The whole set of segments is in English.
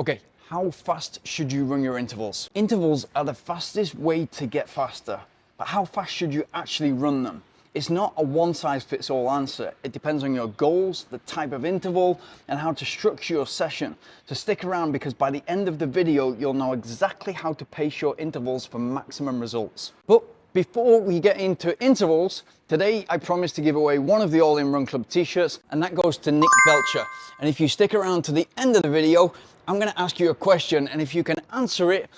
Okay, how fast should you run your intervals? Intervals are the fastest way to get faster, but how fast should you actually run them? It's not a one-size-fits-all answer. It depends on your goals, the type of interval, and how to structure your session. So stick around, because by the end of the video, you'll know exactly how to pace your intervals for maximum results. But before we get into intervals, today I promised to give away one of the All In Run Club t-shirts, and that goes to Nick Belcher. And if you stick around to the end of the video, I'm gonna ask you a question, and if you can answer it,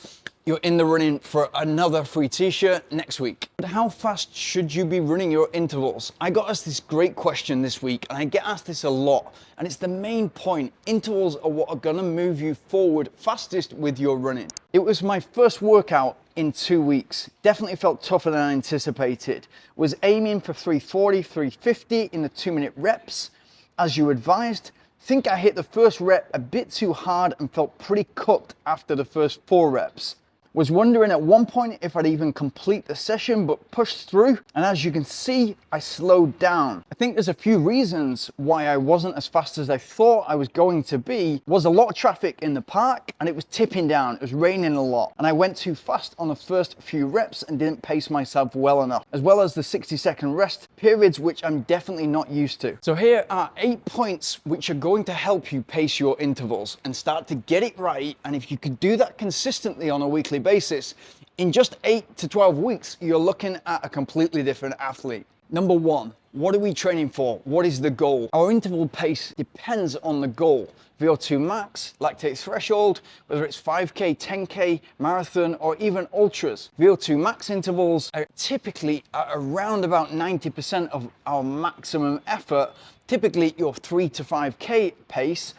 you're in the running for another free t-shirt next week. But how fast should you be running your intervals? I got asked this great question this week, and I get asked this a lot, and it's the main point. Intervals are what are gonna move you forward fastest with your running. It was my first workout in 2 weeks. Definitely felt tougher than I anticipated. Was aiming for 340, 350 in the 2-minute reps, as you advised. Think I hit the first rep a bit too hard and felt pretty cooked after the first 4 reps. Was wondering at one point if I'd even complete the session, but pushed through. And as you can see, I slowed down. I think there's a few reasons why I wasn't as fast as I thought I was going to be. Was a lot of traffic in the park, and it was tipping down. It was raining a lot. And I went too fast on the first few reps and didn't pace myself well enough, as well as the 60-second rest periods, which I'm definitely not used to. So here are 8 points which are going to help you pace your intervals and start to get it right. And if you could do that consistently on a weekly basis, in just 8 to 12 weeks, you're looking at a completely different athlete. Number 1, what are we training for? What is the goal? Our interval pace depends on the goal. VO2 max, lactate threshold, whether it's 5K, 10K, marathon, or even ultras. VO2 max intervals are typically at around about 90% of our maximum effort, typically your 3 to 5K pace.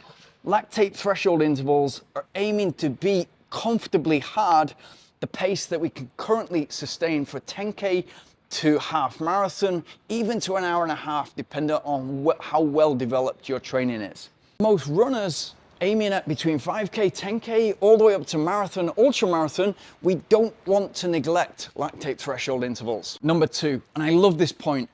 Lactate threshold intervals are aiming to be comfortably hard the pace that we can currently sustain for 10K to half marathon, even to an hour and a half, depending on how well developed your training is. Most runners aiming at between 5K, 10K, all the way up to marathon, ultra marathon, we don't want to neglect lactate threshold intervals. Number 2, and I love this point,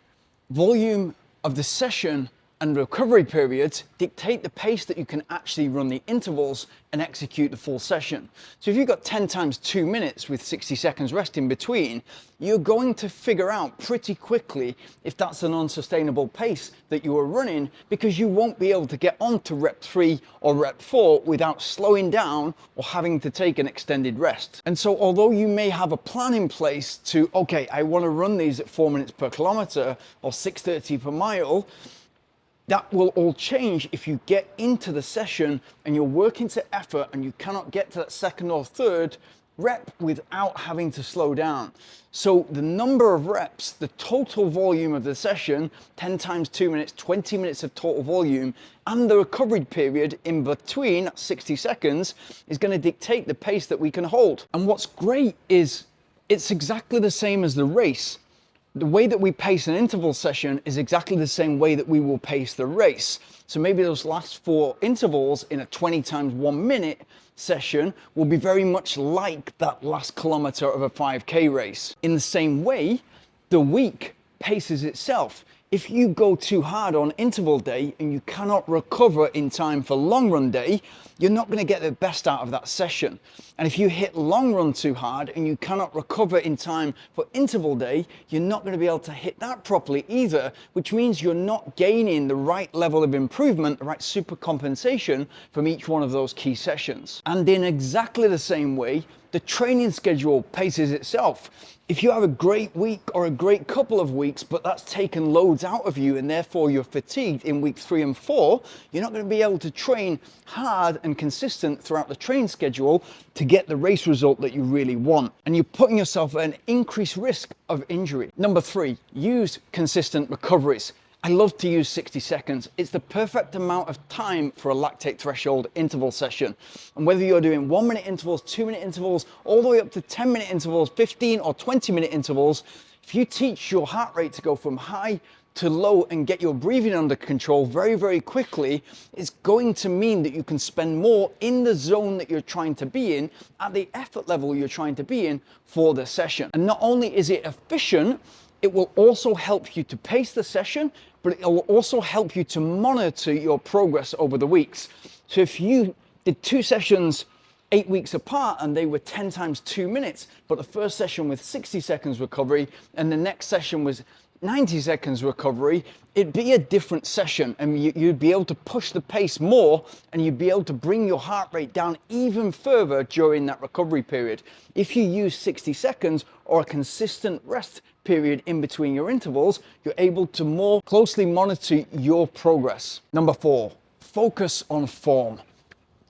volume of the session and recovery periods dictate the pace that you can actually run the intervals and execute the full session. So if you've got 10 times 2 minutes with 60 seconds rest in between, you're going to figure out pretty quickly if that's an unsustainable pace that you are running, because you won't be able to get on to rep 3 or rep 4 without slowing down or having to take an extended rest. And so although you may have a plan in place to, okay, I want to run these at 4 minutes per kilometer or 6:30 per mile, that will all change if you get into the session and you're working to effort and you cannot get to that second or third rep without having to slow down. So the number of reps, the total volume of the session, 10 times 2 minutes, 20 minutes of total volume, and the recovery period in between 60 seconds is going to dictate the pace that we can hold. And what's great is it's exactly the same as the race. The way that we pace an interval session is exactly the same way that we will pace the race. So maybe those last 4 intervals in a 20 times 1 minute session will be very much like that last kilometer of a 5K race. In the same way, the week paces itself. If you go too hard on interval day and you cannot recover in time for long run day, you're not going to get the best out of that session. And if you hit long run too hard and you cannot recover in time for interval day, you're not going to be able to hit that properly either, which means you're not gaining the right level of improvement, the right super compensation from each one of those key sessions. And in exactly the same way, the training schedule paces itself. If you have a great week or a great couple of weeks, but that's taken loads out of you and therefore you're fatigued in week 3 and 4, you're not going to be able to train hard and consistent throughout the training schedule to get the race result that you really want. And you're putting yourself at an increased risk of injury. Number 3, use consistent recoveries. I love to use 60 seconds. It's the perfect amount of time for a lactate threshold interval session. And whether you're doing 1 minute intervals, 2 minute intervals, all the way up to 10 minute intervals, 15 or 20 minute intervals, if you teach your heart rate to go from high to low and get your breathing under control very, very quickly, it's going to mean that you can spend more in the zone that you're trying to be in, at the effort level you're trying to be in for the session. And not only is it efficient, it will also help you to pace the session, but it will also help you to monitor your progress over the weeks. So if you did 2 sessions 8 weeks apart and they were 10 times 2 minutes, but the first session with 60 seconds recovery and the next session was 90 seconds recovery, it'd be a different session, and you'd be able to push the pace more, and you'd be able to bring your heart rate down even further during that recovery period. If you use 60 seconds or a consistent rest period in between your intervals, you're able to more closely monitor your progress. Number 4, focus on form.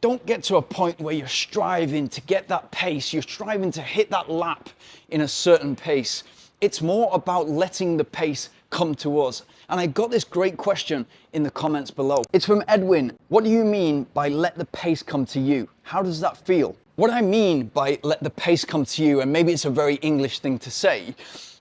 Don't get to a point where you're striving to get that pace, you're striving to hit that lap in a certain pace. It's more about letting the pace come to us. And I got this great question in the comments below. It's from Edwin. What do you mean by let the pace come to you? How does that feel? What I mean by let the pace come to you, and maybe it's a very English thing to say,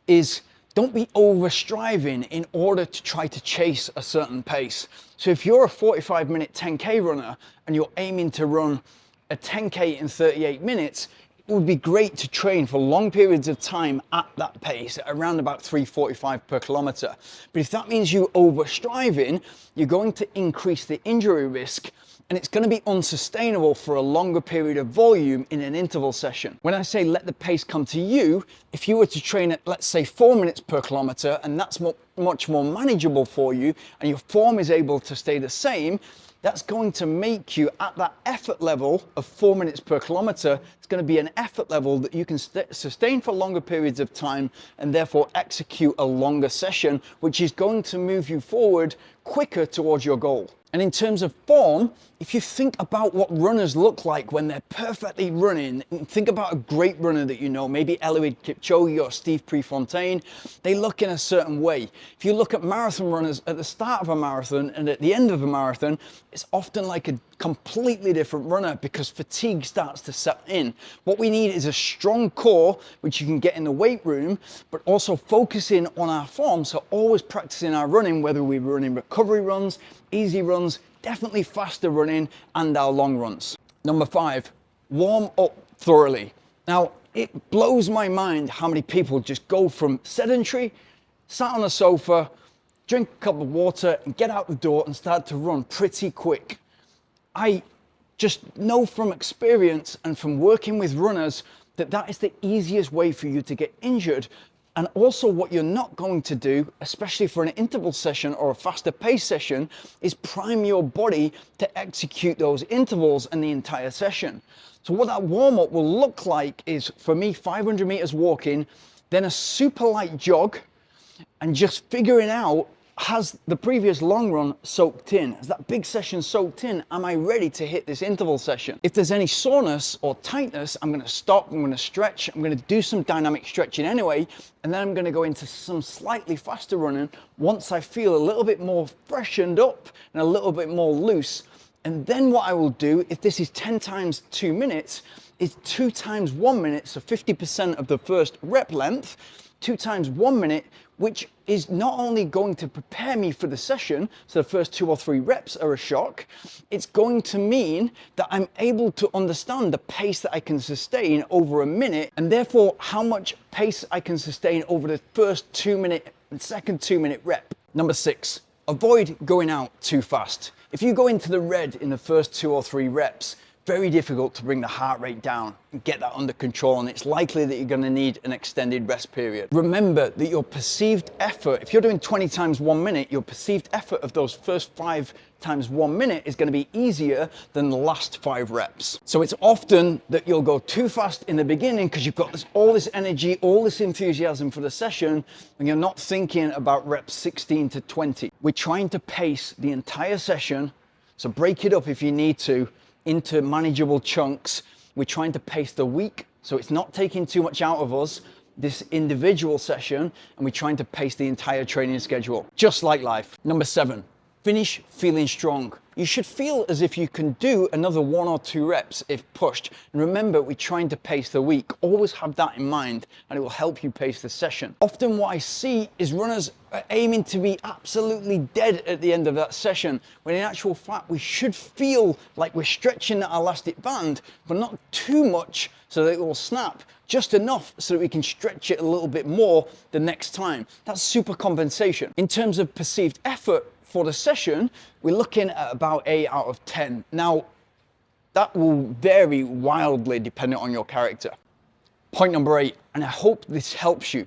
is don't be over striving in order to try to chase a certain pace. So if you're a 45-minute 10K runner and you're aiming to run a 10K in 38 minutes, it would be great to train for long periods of time at that pace, at around about 3:45 per kilometer. But if that means you over striving, you're going to increase the injury risk, and it's going to be unsustainable for a longer period of volume in an interval session. When I say let the pace come to you, if you were to train at, let's say, 4 minutes per kilometer, and that's much more manageable for you, and your form is able to stay the same, that's going to make you at that effort level of 4 minutes per kilometer. It's going to be an effort level that you can sustain for longer periods of time and therefore execute a longer session, which is going to move you forward quicker towards your goal. And in terms of form, if you think about what runners look like when they're perfectly running, think about a great runner that you know, maybe Eliud Kipchoge or Steve Prefontaine, they look in a certain way. If you look at marathon runners at the start of a marathon and at the end of a marathon, it's often like a completely different runner because fatigue starts to set in. What we need is a strong core, which you can get in the weight room, but also focusing on our form. So always practicing our running, whether we're running recovery runs, easy runs, definitely faster running, and our long runs. Number 5, warm up thoroughly. Now, it blows my mind how many people just go from sedentary, sat on a sofa, drink a cup of water, and get out the door and start to run pretty quick. I just know from experience and from working with runners that that is the easiest way for you to get injured. And also what you're not going to do, especially for an interval session or a faster pace session, is prime your body to execute those intervals and the entire session. So what that warm up will look like is, for me, 500 meters walking, then a super light jog, and just figuring out, has the previous long run soaked in? Has that big session soaked in? Am I ready to hit this interval session? If there's any soreness or tightness, I'm going to stop, I'm going to stretch, I'm going to do some dynamic stretching anyway, and then I'm going to go into some slightly faster running once I feel a little bit more freshened up and a little bit more loose. And then what I will do, if this is 10 times 2 minutes, is 2 times 1 minute, so 50% of the first rep length, 2 times 1 minute, which is not only going to prepare me for the session, so the first 2 or 3 reps are a shock, it's going to mean that I'm able to understand the pace that I can sustain over a minute, and therefore how much pace I can sustain over the first 2 minute and second 2 minute rep. Number 6, avoid going out too fast. If you go into the red in the first 2 or 3 reps, very difficult to bring the heart rate down and get that under control, and it's likely that you're going to need an extended rest period. Remember that your perceived effort, if you're doing 20 times 1 minute, your perceived effort of those first 5 times 1 minute is going to be easier than the last 5 reps. So it's often that you'll go too fast in the beginning because you've got all this energy, all this enthusiasm for the session, and you're not thinking about reps 16 to 20. We're trying to pace the entire session, so break it up if you need to into manageable chunks. We're trying to pace the week, so it's not taking too much out of us, this individual session, and we're trying to pace the entire training schedule, just like life. Number 7, finish feeling strong. You should feel as if you can do another 1 or 2 reps if pushed. And remember, we're trying to pace the week. Always have that in mind, and it will help you pace the session. Often what I see is runners are aiming to be absolutely dead at the end of that session, when in actual fact, we should feel like we're stretching that elastic band, but not too much so that it will snap, just enough so that we can stretch it a little bit more the next time. That's super compensation. In terms of perceived effort, for the session, we're looking at about 8 out of 10. Now, that will vary wildly depending on your character. Point number 8, and I hope this helps you.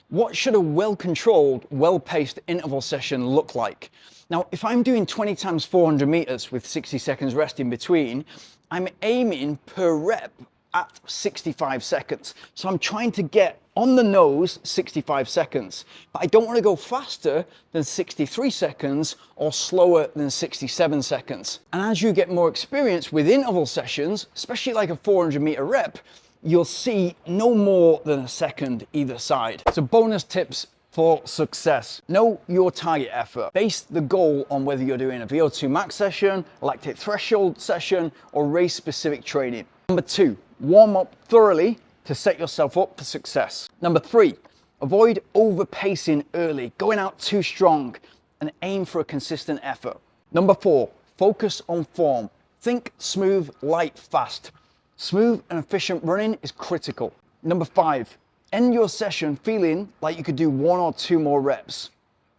What should a well-controlled, well-paced interval session look like? Now, if I'm doing 20 times 400 meters with 60 seconds rest in between, I'm aiming per rep at 65 seconds. So I'm trying to get on the nose 65 seconds, but I don't want to go faster than 63 seconds or slower than 67 seconds. And as you get more experience with interval sessions, especially like a 400 meter rep, you'll see no more than a second either side. So bonus tips for success. Know your target effort. Base the goal on whether you're doing a VO2 max session, lactate threshold session, or race specific training. Number 2, warm up thoroughly to set yourself up for success. Number 3, avoid over-pacing early, going out too strong, and aim for a consistent effort. Number 4, focus on form. Think smooth, light, fast. Smooth and efficient running is critical. Number 5, end your session feeling like you could do 1 or 2 more reps.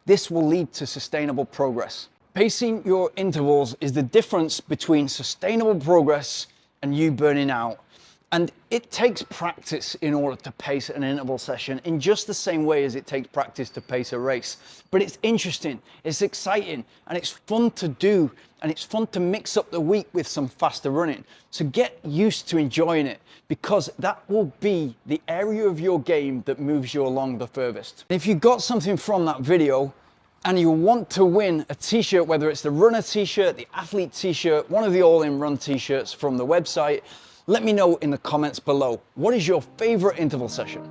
This will lead to sustainable progress. Pacing your intervals is the difference between sustainable progress and you burning out. And it takes practice in order to pace an interval session in just the same way as it takes practice to pace a race. But it's interesting, it's exciting, and it's fun to do, and it's fun to mix up the week with some faster running. So get used to enjoying it, because that will be the area of your game that moves you along the furthest. If you got something from that video, and you want to win a t-shirt, whether it's the runner t-shirt, the athlete t-shirt, one of the all-in run t-shirts from the website, let me know in the comments below. What is your favorite interval session?